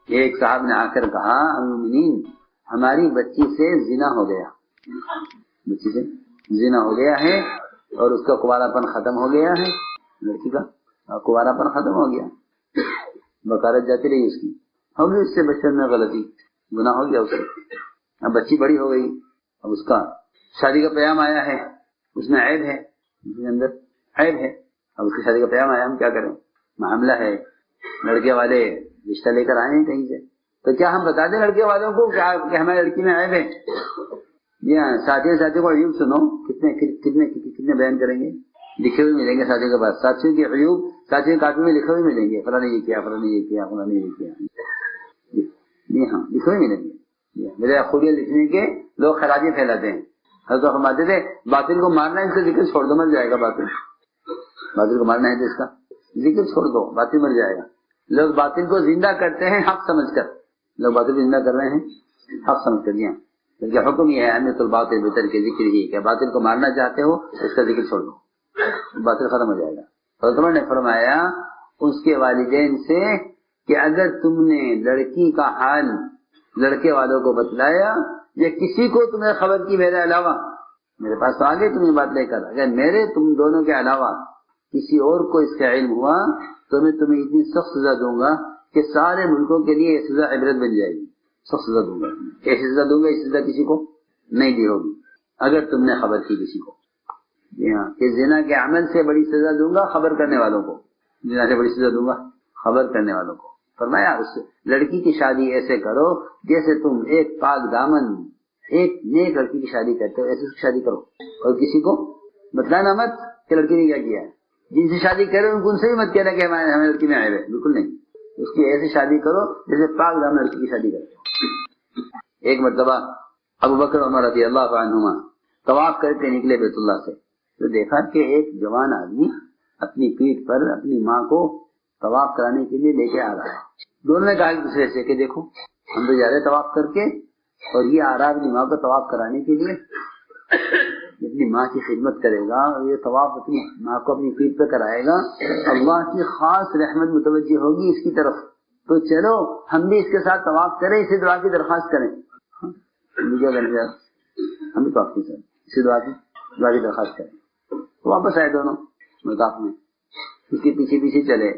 ایک صاحب نے آ کر کہا المؤمنین ہماری بچی سے زنا ہو گیا، بچی سے زنا ہو گیا ہے اور اس کا کنوارا پن ختم ہو گیا ہے، لڑکی کا کنوارا پن ختم ہو گیا، بکارت جاتی رہی اس کی، ہو گئی اس سے بچپن میں غلطی، گناہ ہو گیا اس سے، اب بچی بڑی ہو گئی، اب اس کا شادی کا پیام آیا ہے، اس میں عیب ہے، اس کے اندر عیب ہے، اب اس کی شادی کا پیام آیا، ہم کیا کریں؟ معاملہ ہے، لڑکے والے رشتہ لے کر آئے ہیں کہیں سے، تو کیا ہم بتا دیں لڑکے والوں کو کہ ہماری لڑکی میں عیب ہے؟ جی ہاں، ساتھیوں کو عیوب سنو، کتنے بیان کریں گے، لکھے ہوئے ملیں گے ساتھیوں کے پاس، ساتھیوں کے عیوب ساتھیوں کاپی میں لکھے ہوئے ملیں گے، فلاں نے یہ کیا، فلاں نے یہ کیا، فلاں نے یہ کیا، جی ہاں لکھے ہوئے ملیں گے، میرے خوبیاں لکھنے کے لوگ خرابی پھیلاتے ہیں، حضرت فرماتے تھے باطل کو مارنا ہے، اس کا ذکر چھوڑ دو مر جائے گا، باطل کو مارنا ہے تو اس کا ذکر چھوڑ دو، باطل مر جائے گا۔ لوگ باطل کو زندہ کرتے ہیں حق سمجھ کر، لوگ باطل کو زندہ کر رہے ہیں حق سمجھ کر، دیا کیونکہ حکم یہ ہے اہمیت الباطل بہتر کے ذکر ہی، کہ باطل کو مارنا چاہتے ہو اس کا ذکر چھوڑ دو، باطل ختم ہو جائے گا۔ حضرت نے فرمایا اس کے والدین سے کہ اگر تم نے لڑکی کا حال لڑکے والوں کو بتلایا یا کسی کو تمہیں خبر کی میرے علاوہ، میرے پاس تو آگے تمہیں بات لے کر، اگر میرے تم دونوں کے علاوہ کسی اور کو اس کا علم ہوا تو میں تمہیں اتنی سخت سزا دوں گا کہ سارے ملکوں کے لیے یہ سزا عبرت بن جائے گی، سخت سزا دوں گا، ایسی سزا دوں گا اس سزا کسی کو نہیں دی ہوگی اگر تم نے خبر کی کسی کو، جی ہاں، کہ زنا کے عمل سے بڑی سزا دوں گا خبر کرنے والوں کو، زنا سے بڑی سزا دوں گا خبر کرنے والوں کو۔ فرمایا اس لڑکی کی شادی ایسے کرو جیسے تم ایک پاک دامن ایک نیک لڑکی کی شادی کرتے ہو، ایسے شادی کرو، اور کسی کو بتلانا مت کہ لڑکی نے کیا کیا ہے، جن سے شادی کرے ان سے بھی مت کہنا کہ ہمیں لڑکی میں عیب ہے، بالکل نہیں، اس کی ایسی شادی کرو جیسے پاک دامن لڑکی کی شادی کرتے ہو۔ ایک مرتبہ ابو بکر عمر رضی اللہ عنہما طواف کر کے نکلے بیت اللہ سے، تو دیکھا کہ ایک جوان آدمی اپنی پیٹھ پر اپنی ماں کو طواف کرانے کے لیے لے کے آ رہا ہے۔ دونوں نے کہا ایک دوسرے سے کہ دیکھو ہم تو جا رہے طواف کر کے اور یہ آ رہا اپنی ماں کو طواف کرانے کے لیے، اپنی ماں کی خدمت کرے گا اور یہ طواف اپنی ماں کو اپنی پیٹھ پہ کرائے گا، اللہ کی خاص رحمت متوجہ ہوگی اس کی طرف، تو چلو ہم بھی اس کے ساتھ طواف کریں، اسے دعا کی درخواست کریں، ہم بھی طواف کی اسی دعا کی درخواست کریں۔ تو واپس آئے دونوں مطاف میں، اس کے پیچھے پیچھے چلے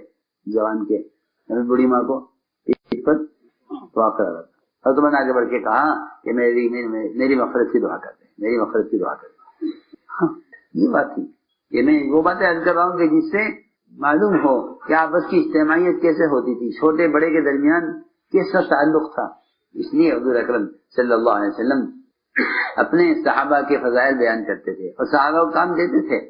جوان کے، بڑی ماں کو پیٹھ پر طواف کرا رہا تھا، اور تو میں نے آگے بڑھ کے کہا کہ میری مغفرت کی دعا کرتے، میری مغفرت کی دعا کرتے۔ ہاں یہ بات تھی کہ میں وہ باتیں عرض کر رہا ہوں کہ جس سے معلوم ہو کہ آپس کی اجتماعیت کیسے ہوتی تھی، چھوٹے بڑے کے درمیان کیسا تعلق تھا۔ اس لیے حضور اکرم صلی اللہ علیہ وسلم اپنے صحابہ کے فضائل بیان کرتے تھے اور صحابہ کو کام دیتے تھے۔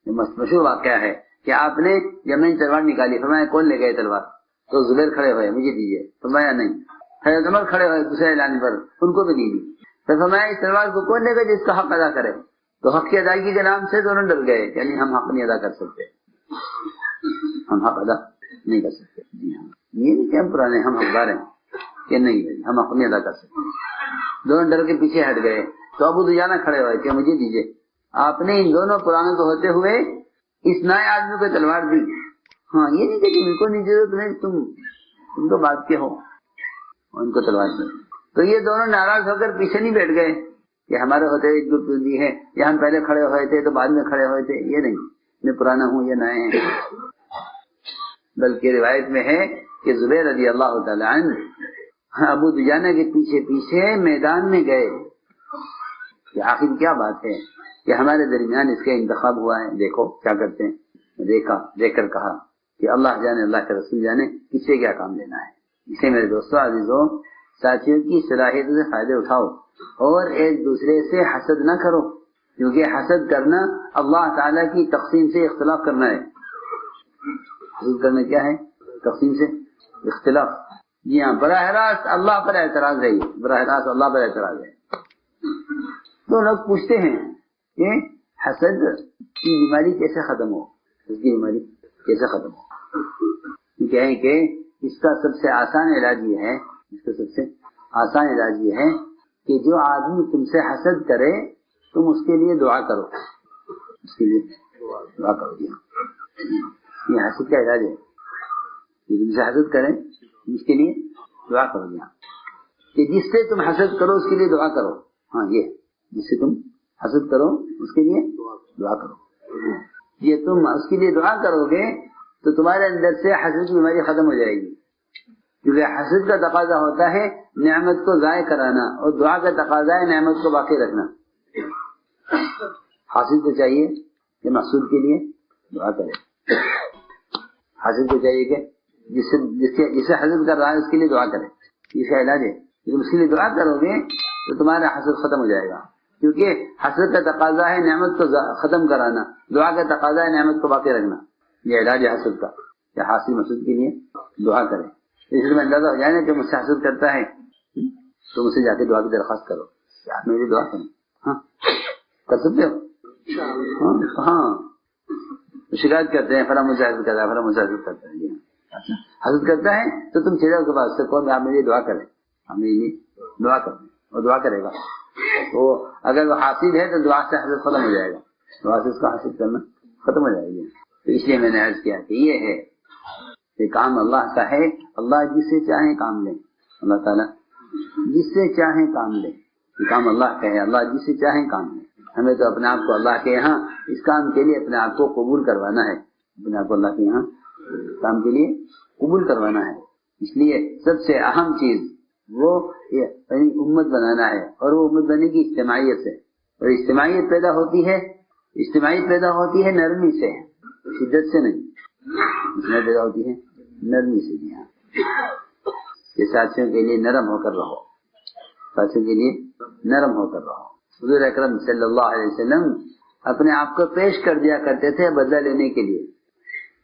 مشہور واقعہ ہے کہ آپ نے جب میں تلوار نکالی، فرمایا کون لے گئے تلوار؟ تو زبیر کھڑے ہوئے، مجھے دیجیے، فرمایا نہیں۔ حضرت عمر کھڑے ہوئے دوسرے اعلان پر، ان کو بھی نہیں دی۔ تو فرمایا اس تلوار کو کون لے گا جس کا حق ادا کرے؟ تو حق کی ادائیگی کے نام سے دونوں ڈر گئے، یعنی ہم حق نہیں ادا کر سکتے، ہم حق ادا نہیں کر سکتے۔ جی ہاں، یہ نہیں کہ ہم پرانے ہم حقدار ہیں، کہ نہیں ہم حق نہیں ادا کر سکتے، دونوں ڈر کے پیچھے ہٹ گئے۔ تو ابو دجانہ کھڑے ہوئے کہ مجھے دیجیے، آپ نے ان دونوں پرانوں کو ہوتے ہوئے اس نئے آدمی کو تلوار دی۔ ہاں یہ نہیں کہ ان کو نہیں ضرورت نہیں، تم تو بات کے ہو، ان کو تلوار دی۔ تو یہ دونوں ناراض ہو کر پیچھے نہیں بیٹھ گئے کہ ہمارے ہوتے ایک گروپ دی ہے، یا ہم پہلے کھڑے ہوئے تھے تو بعد میں کھڑے ہوئے تھے، یہ نہیں میں پرانا ہوں یہ نئے ہیں۔ بلکہ روایت میں ہے کہ زبیر رضی اللہ تعالی عنہ ابو دجانہ کے پیچھے پیچھے میدان میں گئے کہ آخر کیا بات ہے کہ ہمارے درمیان اس کا انتخاب ہوا ہے، دیکھو کیا کرتے ہیں۔ دیکھ کر کہا کہ اللہ جانے اللہ کے رسول جانے کسے کیا کام لینا ہے۔ اسے میرے دوستوں عزیزوں ساتھیوں کی صلاحیتوں سے فائدے اٹھاؤ اور ایک دوسرے سے حسد نہ کرو، کیونکہ حسد کرنا اللہ تعالیٰ کی تقسیم سے اختلاف کرنا ہے۔ حسد کرنا کیا ہے؟ تقسیم سے اختلاف۔ جی ہاں، براہ راست اللہ پر اعتراض ہے، یہ براہ راست اللہ پر اعتراض ہے۔ تو لوگ پوچھتے ہیں کہ حسد کی بیماری کیسے ختم ہو، اس کی بیماری کیسے ختم ہو؟ کہیں کہ اس کا سب سے آسان علاج یہ ہے، کہ جو آدمی تم سے حسد کرے تم اس کے لیے دعا کرو، اس کے لیے دعا کرو۔ یہ حسد کا علاج ہے، تم سے حسد کریں اس کے لیے دعا کرو یہاں کہ جس سے تم حسد کرو اس کے لیے دعا کرو. ہاں یہ جس سے تم حسد کرو اس کے لیے دعا کرو. یہ تم اس کے لیے دعا کرو گے تو تمہارے اندر سے حسد کی بیماری ختم ہو جائے گی. کیونکہ حسد کا تقاضا ہوتا ہے نعمت کو ضائع کرانا اور دعا کا تقاضا ہے نعمت کو باقی رکھنا. حاسد کو چاہیے کہ محسود کے لیے دعا کرے. حاسد کو چاہیے کہ جسے حسد کر رہا ہے اس کے لیے دعا کرے. اس کا علاج ہے. جب اس کے لیے دعا کرو گے تو تمہارا حسد ختم ہو جائے گا. کیونکہ حسد کا تقاضا ہے نعمت کو ختم کرانا, دعا کا تقاضا ہے نعمت کو باقی رکھنا. یہ علاج ہے حسد کا کہ حاسد محسود کے لیے دعا کرے. اس لیے اندازہ ہو جائے نا کہ مجھ سے حسد کرتا ہے تو مجھ سے جا کے دعا کی درخواست کرو کہ آپ میری دعا کریں. ہاں کر سکتے ہو. ہاں شکایت کرتے ہیں فلاں مجھے حسد کرتا ہے, فلاں مجھے حسد کرتا ہے. حسد کرتا ہے تو تم چلے کے پاس سے کون آپ میری دعا کریں, ہم میری لیے دعا کریں اور دعا کرے گا. تو اگر وہ حاسد ہے تو دعا سے حسد ختم ہو جائے گا, دعا سے اس کا حسد کرنا ختم ہو جائے گی. تو اس لیے میں نے عرض کیا کہ یہ ہے کہ کام اللہ کا ہے. اللہ جس سے چاہیں کام لیں, اللہ تعالیٰ جس سے چاہیں کام لیں. یہ کام اللہ کا ہے, اللہ جس سے چاہیں کام لیں. ہمیں تو اپنے آپ کو اللہ کے یہاں اس کام کے لیے اپنے آپ کو قبول کروانا ہے. اپنے آپ کو اللہ کے یہاں کام کے لیے قبول کروانا ہے. اس لیے سب سے اہم چیز وہ امت بنانا ہے, اور وہ امت بنے گی اجتماعیت سے. اور اجتماعیت پیدا ہوتی ہے نرمی سے, شدت سے نہیں. اس میں پیدا ہوتی ہے نرمی سے. یہ ساتھیوں کے لیے نرم ہو کر رہو, ساتھیوں کے لیے نرم ہو کر رہو. حضور اکرم صلی اللہ علیہ وسلم اپنے آپ کو پیش کر دیا کرتے تھے بدلہ لینے کے لیے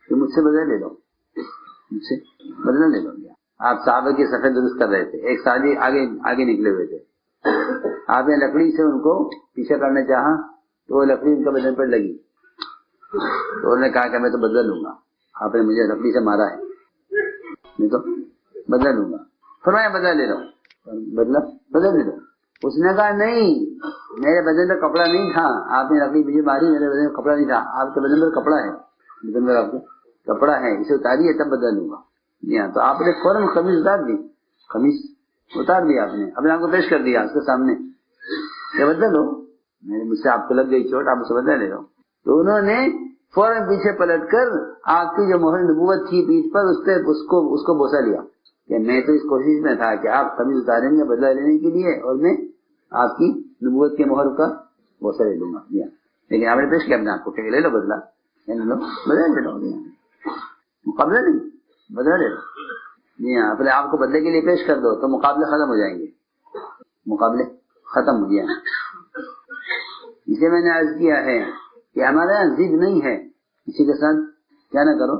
کہ مجھ سے بدلہ لے لو, مجھ سے بدلہ لے لو. آپ صحابہ کی صفیں درست کر رہے تھے, ایک صحابی آگے نکلے ہوئے تھے. آپ نے لکڑی سے ان کو پیچھے کرنا چاہا تو وہ لکڑی ان کے بدن پر لگی, تو انہوں نے کہا کہ میں تو بدلہ لوں گا, آپ نے مجھے لکڑی سے مارا ہے, میں تو بدلہ لوں گا. فرمایا بدلہ لے لو, بدلہ لے لو. اس نے کہا نہیں, میرے بدن میں کپڑا نہیں تھا, آپ نے لکڑی مجھے ماری, میرے بدن میں کپڑا نہیں تھا. آپ کے بدن میں کپڑا ہے, بدن میں آپ کو کپڑا ہے, اسے اتاریے تب بدلہ لوں گا. تو آپ نے فوراً قمیص اتار دی, قمیص اتار دیا, آپ نے اپنے آپ کو پیش کر دیا اس کے سامنے کہ بدل لو, مجھ سے آپ کو لگ گئی چوٹ, آپ اسے بدلہ لے لو. تو انہوں نے فوراً پیچھے پلٹ کر آپ کی جو مہر نبوت تھی پیٹھ پر اس کو بوسا لیا کہ میں تو اس کوشش میں تھا کہ آپ قمیص اتاریں گے بدلہ لینے کے لیے, اور میں آپ کی نبوت کے مہر کا بوسا لے لوں گا. لیکن آپ نے پیش کیا اپنے آپ کو کہ لے لو بدلہ, بدلہ لے لو, مقابلہ نہیں, بدلہ لے لو. جی ہاں, اپنے آپ کو بدلے کے لیے پیش کر دو تو مقابلے ختم ہو جائیں گے, مقابلے ختم ہو گیا. اسے میں نے عرض کیا ہے کہ ہمارے یہاں ضد نہیں ہے, کسی کے ساتھ کیا نہ کرو,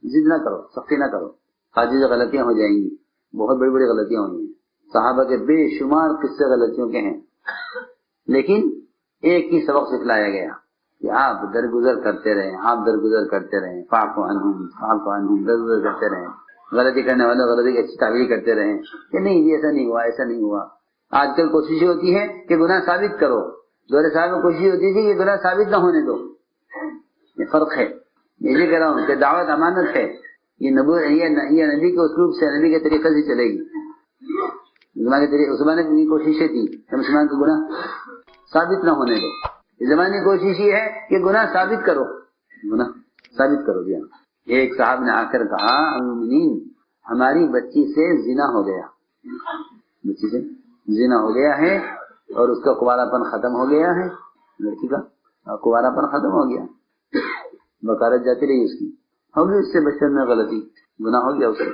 ضد نہ کرو, سختی نہ کرو. حاجی غلطیاں ہو جائیں گی, بہت بڑی بڑی غلطیاں ہوئی ہیں. صحابہ کے بے شمار قصے غلطیوں کے ہیں, لیکن ایک ہی سبق سکھلایا گیا کہ آپ درگزر کرتے رہیں, آپ درگزر کرتے رہیں, فاعفو عنہم, درگزر کرتے رہیں. غلطی کرنے والے غلطی کی اچھی تعبیر کرتے رہیں کہ نہیں یہ ایسا نہیں ہوا, ایسا نہیں ہوا. آج کل کوشش ہوتی ہے کہ گناہ ثابت کرو, دور صاحب میں کوشش ہوتی تھی کہ گناہ ثابت نہ ہونے دو. یہ فرق ہے. یہ کہہ رہا ہوں کہ دعوت امانت ہے, یہ نبی کے اسلوب سے, نبی کے طریقے سے چلے گی. زمانے کی کوششیں تھی کہ مسلمان کو گناہ ثابت نہ ہونے دو. اس زمانے کی کوشش یہ ہے کہ گناہ ثابت کرو, گناہ ثابت کرو. دیا ایک صاحب نے آ کر کہا المؤمنین ہماری بچی سے زنا ہو گیا, بچی سے زنا ہو گیا ہے اور اس کا کنوارا پن ختم ہو گیا ہے, لڑکی کا کنوارا پن ختم ہو گیا, بکارت جاتی رہی اس کی, ہو گئی اس سے بچپن میں غلطی, گناہ ہو گیا اسے.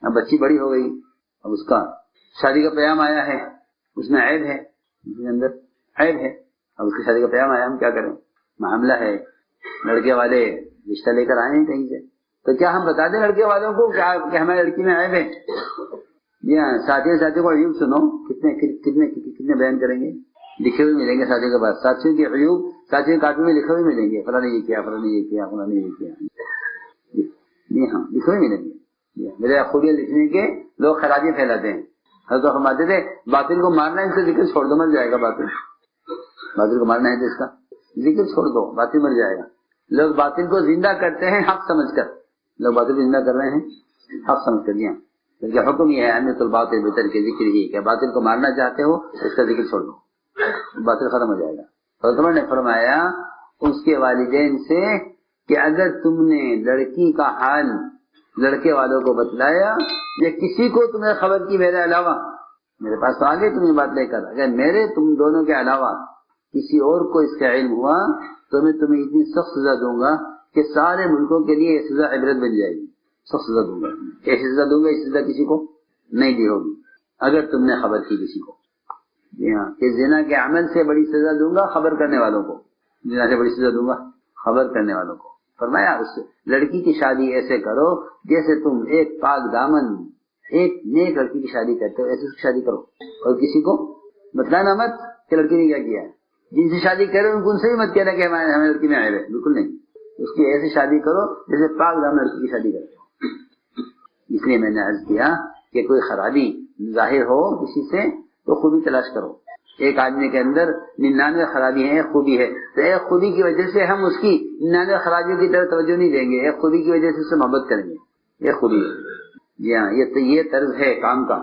اب بچی بڑی ہو گئی, اب اس کا شادی کا پیام آیا ہے, اس میں عیب ہے, اس کے اندر عیب ہے. اب اس کی شادی کا پیام آیا, ہم کیا کریں, معاملہ ہے, لڑکے والے رشتہ لے کر آئے ہیں کہیں سے, تو کیا ہم بتا دیں لڑکے والوں کو کہ ہماری لڑکی میں عیب ہے؟ جی ہاں, ساتھیوں کو عیوب سنو, کتنے بیان کریں گے, لکھے ہوئے ملیں گے ساتھیوں کے پاس, ساتھیوں کے عیوب ساتھیوں کاپی میں لکھے ہوئے ملیں گے, فلاں نے یہ کیا, فلاں نے یہ کیا, فلاں نے یہ کیا. جی ہاں, لکھے ہوئے ملیں گے. میرے خوبیاں لکھنے کے لوگ خرابیاں پھیلاتے ہیں. حضرت فرماتے تھے باطل کو مارنا ہے, اس سے ذکر چھوڑ دو, مر جائے گا. باطل کو مارنا ہے تو اس کا ذکر چھوڑ دو, باطل مر جائے گا. لوگ باطل کو زندہ کرتے ہیں حق سمجھ کر, لوگ باطل کو زندہ کر رہے ہیں حق سمجھ کر. دیا کیونکہ حکم یہ ہے امیت الباطل بتر کے ذکر ہی کہ باطل کو مارنا چاہتے ہو اس کا ذکر چھوڑ دو، باطل ختم ہو جائے گا۔ حضرت عمر نے فرمایا اس کے والدین سے کہ اگر تم نے لڑکی کا حال لڑکے والوں کو بتلایا یا کسی کو تمہیں خبر کی میرے علاوہ، میرے پاس تو آگے تمہیں بات لے کر، اگر میرے تم دونوں کے علاوہ کسی اور کو اس کا علم ہوا تو میں تمہیں اتنی سخت سزا دوں گا کہ سارے ملکوں کے لیے یہ سزا عبرت بن جائے گی۔ سخت سزا دوں گا، ایسی سزا دوں گا اس سزا کسی کو نہیں دی ہوگی اگر تم نے خبر کی کسی کو۔ جی ہاں، کہ زنا کے عمل سے بڑی سزا دوں گا خبر کرنے والوں کو، زنا سے بڑی سزا دوں گا خبر کرنے والوں کو۔ فرمایا اس لڑکی کی شادی ایسے کرو جیسے تم ایک پاک دامن ایک نیک لڑکی کی شادی کرتے ہو، ایسے شادی کرو، اور کسی کو بتلانا مت کہ لڑکی نے کیا کیا ہے۔ جن سے شادی کرے ان کو ان سے بھی مت کہنا کہ ہمیں لڑکی میں آئے ہوئے، بالکل نہیں، اس کی ایسی شادی کرو جیسے پاک دامن لڑکی کی شادی کرتے ہو۔ اس لیے میں نے عرض کیا کہ کوئی خرابی ظاہر ہو کسی سے تو خوبی تلاش کرو۔ ایک آدمی کے اندر 99 خرابی ہیں، ایک خوبی ہے، تو ایک خوبی کی وجہ سے ہم اس کی 99 خرابیوں کی طرف توجہ نہیں دیں گے، ایک خوبی کی وجہ سے اس سے محبت کریں گے، ایک خوبی ہے۔ جی ہاں، یہ طرز ہے کام کا۔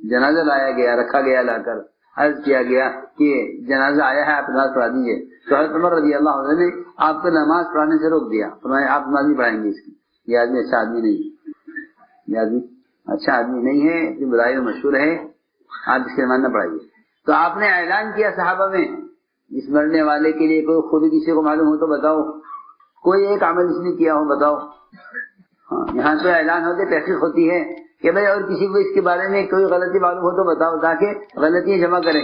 جنازہ لایا گیا، رکھا گیا، لا کر عرض کیا گیا کہ جنازہ آیا ہے، آپ نماز پڑھا دیجیے، تو حضرت عمر رضی اللہ عنہ نے آپ کو نماز پڑھانے سے روک دیا، فرمایا آپ نماز نہیں پڑھائیں گے اس کی، یہ آدمی اچھا آدمی نہیں ہے، یہ آدمی اچھا آدمی نہیں ہے، اتنی برائی میں مشہور ہے، آپ اس کی نماز نہ پڑھائیے۔ تو آپ نے اعلان کیا صحابہ میں اس مرنے والے کے لیے کوئی خوبی کسی کو معلوم ہو تو بتاؤ، کوئی ایک عمل اس نے کیا ہو بتاؤ۔ ہاں، یہاں تو اعلان ہوتے تحقیق ہوتی ہے کہ بھائی اور کسی کو اس کے بارے میں کوئی غلطی معلوم ہو تو بتاؤ تاکہ غلطیاں جمع کریں۔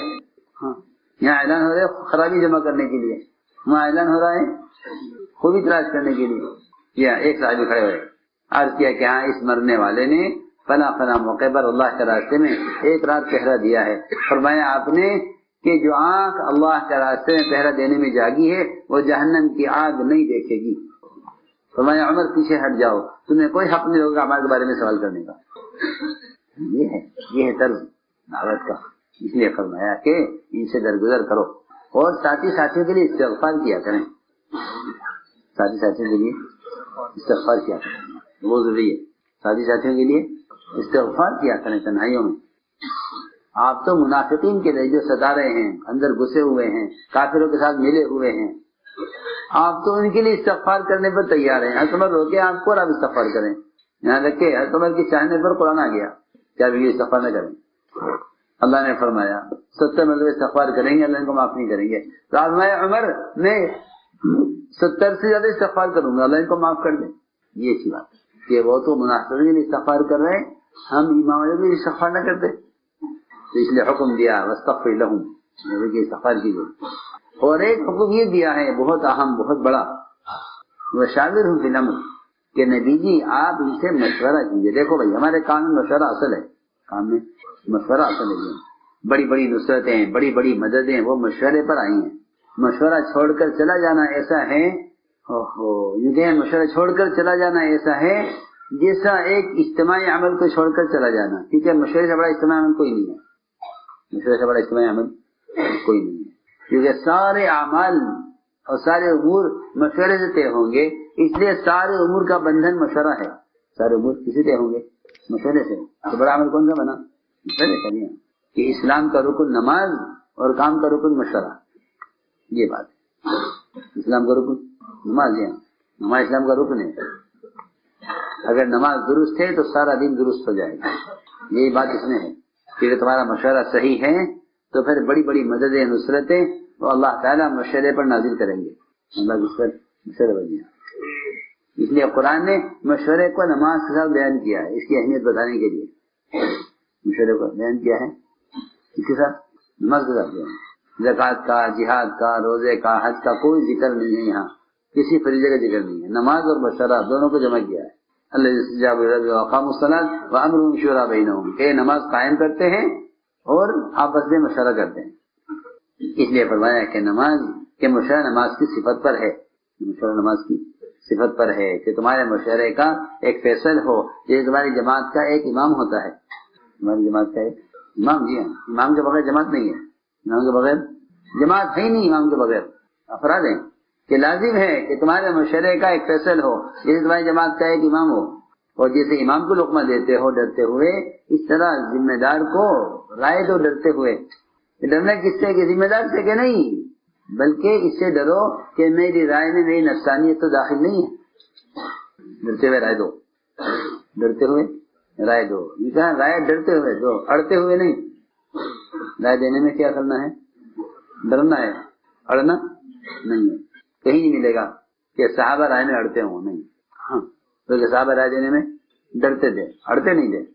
ہاں، یہاں اعلان ہو رہا ہے خرابی جمع کرنے کے لیے، وہاں اعلان ہو رہا ہے خوبی تلاش کرنے کے لیے۔ یا ایک صاحب کھڑے ہوئے، عرض کیا کہ ہاں اس مرنے والے نے فلاں فلاں موقع پر اللہ کے راستے میں ایک رات پہرا دیا ہے۔ فرمایا آپ نے کہ جو آنکھ اللہ کے راستے میں پہرا دینے میں جاگی ہے وہ جہنم کی آگ نہیں دیکھے گی۔ فرمایا عمر پیچھے ہٹ جاؤ، تمہیں کوئی حق نہیں ہوگا ہمارے بارے میں سوال کرنے کا۔ یہ ہے طرز دعوت کا۔ اس لیے فرمایا کہ ان سے درگزر کرو اور ساتھیوں کے لیے استغفار کیا کریں، ساتھیوں کے لیے استغفار کیا کریں، وہ ضروری ہے۔ ساتھیوں کے لیے استغفار کیا کریں تنہائیوں میں۔ آپ تو منافقین کے جو ستا رہے ہیں، اندر گھسے ہوئے ہیں، کافروں کے ساتھ ملے ہوئے ہیں، آپ تو ان کے لیے استغفار کرنے پر تیار ہیں۔ حضرت عمر روکے آپ کو اور آپ استغفار کریں، یہاں تک کہ حضرت عمر کے چاہنے پر قرآن آ گیا کیا بھی استغفار نہ کریں۔ اللہ نے فرمایا 70 مرتبہ استغفار کریں گے اللہ ان کو معاف نہیں کریں گے، تو فرمایا عمر میں 70 سے زیادہ استغفار کروں گا اللہ ان کو معاف کر دیں۔ یہ اچھی بات ہے کہ وہ تو منافقین کے لیے استغفار کر رہے ہیں، ہم امام والے بھی استغفار نہ کرتے، تو اس لیے حکم دیا واستغفر لہم، استغفار کیجیے۔ اور ایک حکم یہ دیا ہے بہت اہم بہت بڑا، وشاورہم فی الامر، کہ نبی جی آپ ان سے مشورہ کیجیے۔ دیکھو بھائی ہمارے کام میں مشورہ اصل ہے، کام میں مشورہ اصل ہے۔ بڑی بڑی نصرتیں بڑی بڑی مددیں وہ مشورے پر آئی ہیں۔ مشورہ چھوڑ کر چلا جانا ایسا ہے، مشورہ چھوڑ کر چلا جانا ایسا ہے جیسا ایک اجتماعی عمل کو چھوڑ کر چلا جانا، کیونکہ مشورے سے بڑا اجتماعی عمل کوئی نہیں ہے، مشورے سے بڑا اجتماعی عمل کوئی نہیں ہے، کیونکہ سارے اعمال اور سارے امور مشورے سے طے ہوں گے، اس لیے سارے امور کا بندھن مشورہ ہے، سارے امور کسی طے ہوں گے مشورے سے۔ تو بڑا عمل کون سا بنا؟ مشورے کا نہیں، کہ اسلام کا رکن نماز اور کام کا رکن مشورہ، یہ بات ہے۔ اسلام کا رکن نماز ہے، نماز اسلام کا رکن ہے، اگر نماز درست ہے تو سارا دین درست ہو جائے گا، یہی بات اس میں ہے کہ تمہارا مشورہ صحیح ہے تو پھر بڑی بڑی مددیں نصرتیں تو اللہ تعالیٰ مشورے پر نازل کریں گے، اللہ اس پر مشورے پر دیا۔ اس لیے قرآن نے مشورے کو نماز کے ساتھ بیان کیا ہے، اس کی اہمیت بتانے کے لیے مشورے کو بیان کیا ہے، اس کے ساتھ نماز کے ساتھ بیان۔ زکوٰۃ کا، جہاد کا، روزے کا، حج کا کوئی ذکر نہیں ہے، یہاں کسی فریضے کا ذکر نہیں ہے، نماز اور مشورہ دونوں کو جمع کیا ہے۔ اللہ وقاموا الصلاۃ وامرهم شورى بینہم، کہ نماز قائم کرتے ہیں اور آپس میں مشورہ کرتے ہیں۔ اس لیے فرمایا کہ نماز کہ مشورہ نماز کی صفت پر ہے، مشورہ نماز کی صفت پر ہے کہ تمہارے مشورے کا ایک فیصل ہو، جیسے تمہاری جماعت کا ایک امام ہوتا ہے، تمہاری جماعت کا ایک امام، جی ہاں، امام کے بغیر جماعت نہیں ہے، امام کے بغیر جماعت ہے ہی نہیں، امام کے بغیر افراد ہیں کہ لازم ہے کہ تمہارے مشورے کا ایک فیصل ہو، جیسے تمہاری جماعت کا ایک امام ہو، اور جیسے امام کو لقمہ دیتے ہو ڈرتے ہوئے، اس طرح ذمہ دار کو رائے دو ڈرتے ہوئے۔ ڈرنا کس سے کہ ذمہ دار سے کہ نہیں، بلکہ اس سے ڈرو کہ میری رائے میں میری نفسانیت تو داخل نہیں ہے۔ ڈرتے ہوئے رائے دو، ڈرتے ہوئے رائے دو، یہ کہا رائے ڈرتے ہوئے دو، اڑتے ہوئے نہیں۔ رائے دینے میں کیا کرنا ہے؟ ڈرنا ہے، اڑنا نہیں ہے۔ کہیں نہیں ملے گا کہ صحابہ رائے میں اڑتے ہوں، نہیں، ہاں، بلکہ صحابہ رائے دینے میں ڈرتے تھے، اڑتے نہیں تھے۔